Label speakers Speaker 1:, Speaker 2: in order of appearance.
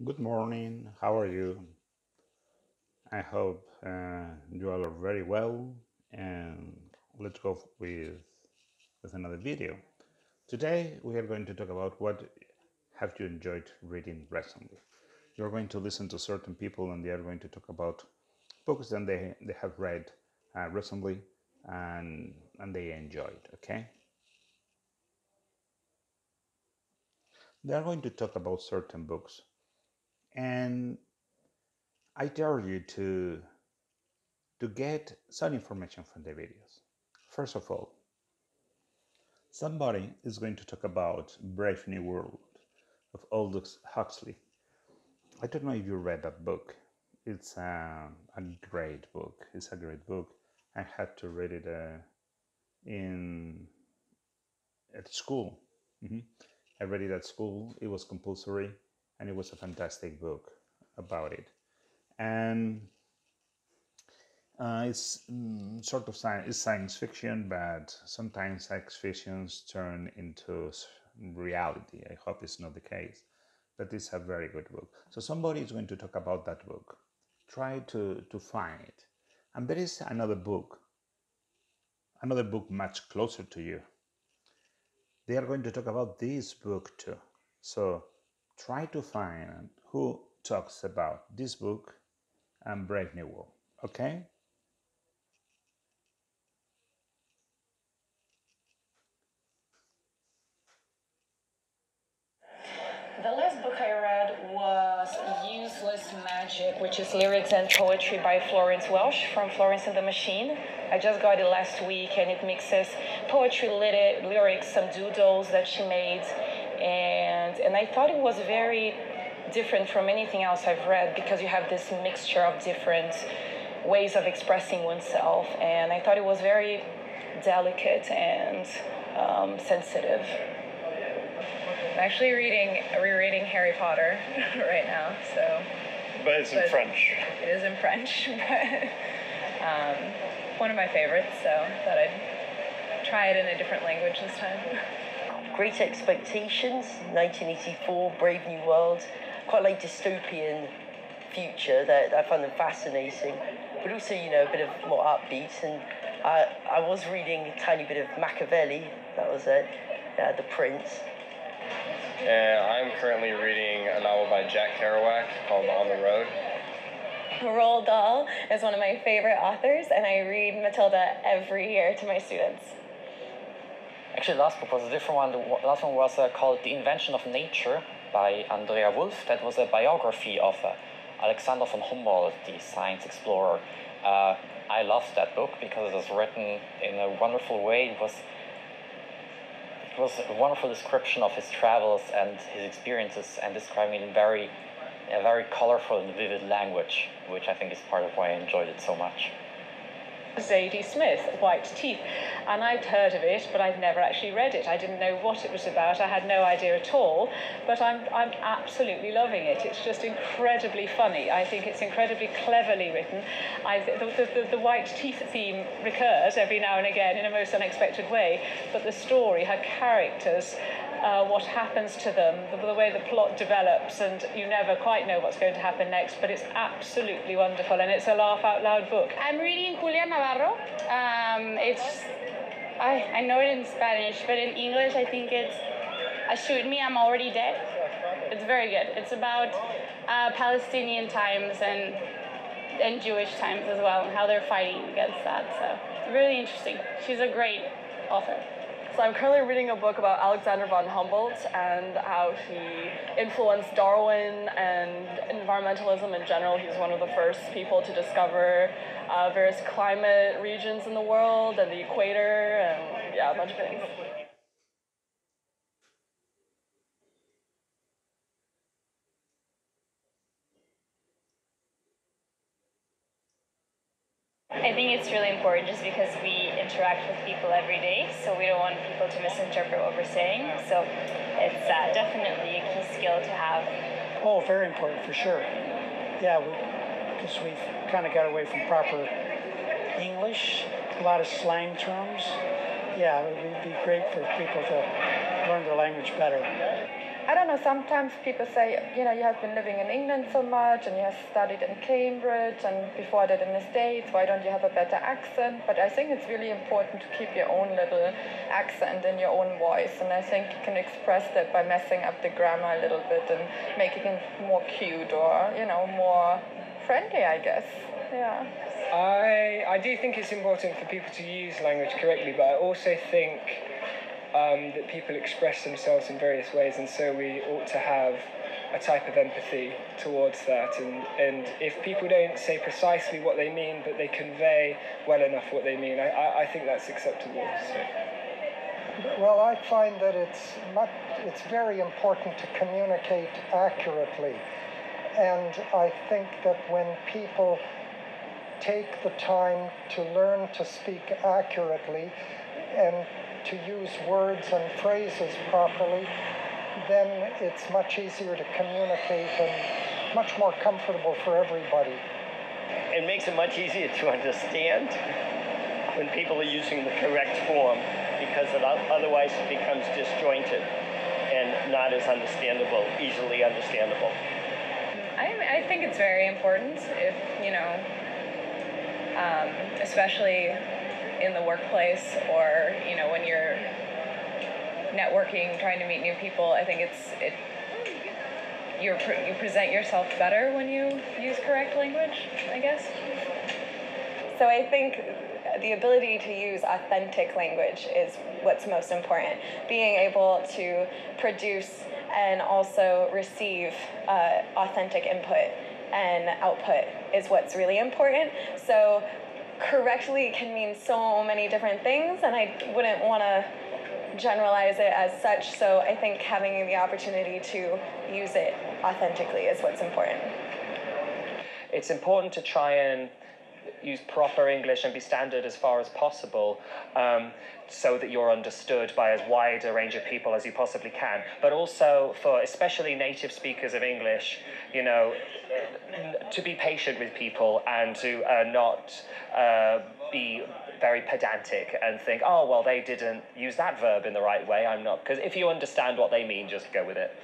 Speaker 1: Good morning. How are you? I hope you all are very well. And let's go with another video. Today we are going to talk about what have you enjoyed reading recently. You're going to listen to certain people, and they are going to talk about books that they have read recently and they enjoyed. Okay, they are going to talk about certain books, and I dare you to get some information from the videos. First of all, somebody is going to talk about Brave New World of Aldous Huxley. I don't know if you read that book. It's a great book. It's a great book. I had to read it in at school. hmm I read it at school. It was compulsory, and it was a fantastic book about it. And it's sort of science fiction, but sometimes science fictions turn into reality. I hope it's not the case, but it's a very good book. So somebody is going to talk about that book. Try to find it. And there is another book much closer to you. They are going to talk about this book too. So try to find who talks about this book and Brave New World. Okay?
Speaker 2: The last book I read was Useless Magic, which is lyrics and poetry by Florence Welsh from Florence and the Machine. I just got it last week, and it mixes poetry, lyrics, some doodles that she made, and I thought it was very different from anything else I've read because you have this mixture of different ways of expressing oneself, and I thought it was very delicate and sensitive. I'm actually rereading Harry Potter right now, so.
Speaker 3: But it's in French.
Speaker 2: It is in French, but one of my favorites, so thought I'd try it in a different language this time.
Speaker 4: Great Expectations, 1984, Brave New World. Quite like dystopian future that I found them fascinating, but also, a bit of more upbeat. And I was reading a tiny bit of Machiavelli, that was it, The Prince.
Speaker 3: I'm currently reading a novel by Jack Kerouac called On the Road.
Speaker 2: Roald Dahl is one of my favorite authors, and I read Matilda every year to my students.
Speaker 5: Actually, the last book was a different one. The last one was called The Invention of Nature by Andrea Wolf. That was a biography of Alexander von Humboldt, the science explorer. I loved that book because it was written in a wonderful way. It was a wonderful description of his travels and his experiences, and describing it in a very colorful and vivid language, which I think is part of why I enjoyed it so much.
Speaker 2: Zadie Smith, White Teeth, and I'd heard of it, but I'd never actually read it. I didn't know what it was about. I had no idea at all, but I'm absolutely loving it. It's just incredibly funny. I think it's incredibly cleverly written. The White Teeth theme recurs every now and again in a most unexpected way, but the story, her characters, what happens to them, the way the plot develops, and you never quite know what's going to happen next, but it's absolutely wonderful, and it's a laugh-out-loud book.
Speaker 6: I'm reading Julia Navarro. I know it in Spanish, but in English I think it's Shoot Me, I'm Already Dead. It's very good. It's about Palestinian times and Jewish times as well, and how they're fighting against that, so it's really interesting. She's a great author.
Speaker 7: So I'm currently reading a book about Alexander von Humboldt and how he influenced Darwin and environmentalism in general. He was one of the first people to discover various climate regions in the world and the equator and a bunch of things.
Speaker 6: I think it's really important just because we interact with people every day, so we don't want people to misinterpret what we're saying. So it's definitely a key skill to have.
Speaker 8: Oh, very important for sure. Yeah, because we've kind of got away from proper English, a lot of slang terms. Yeah, it would be great for people to learn their language better.
Speaker 9: I don't know, sometimes people say, you have been living in England so much and you have studied in Cambridge and before that in the States, why don't you have a better accent? But I think it's really important to keep your own little accent and your own voice, and I think you can express that by messing up the grammar a little bit and making it more cute or, more friendly, I guess. Yeah.
Speaker 10: I do think it's important for people to use language correctly, but I also think that people express themselves in various ways, and so we ought to have a type of empathy towards that. And if people don't say precisely what they mean, but they convey well enough what they mean, I think that's acceptable. So.
Speaker 11: Well, I find that it's very important to communicate accurately, and I think that when people take the time to learn to speak accurately and to use words and phrases properly, then it's much easier to communicate and much more comfortable for everybody.
Speaker 12: It makes it much easier to understand when people are using the correct form, because otherwise it becomes disjointed and not as understandable, easily understandable.
Speaker 2: I think it's very important if, especially in the workplace or, when you're networking, trying to meet new people, I think you present yourself better when you use correct language, I guess.
Speaker 13: So I think the ability to use authentic language is what's most important. Being able to produce and also receive authentic input and output is what's really important. So correctly can mean so many different things, and I wouldn't want to generalize it as such. So I think having the opportunity to use it authentically is what's important.
Speaker 5: It's important to try and use proper English and be standard as far as possible, so that you're understood by as wide a range of people as you possibly can. But also for especially native speakers of English, to be patient with people and to not be very pedantic and think, oh, well, they didn't use that verb in the right way, I'm not. Because if you understand what they mean, just go with it.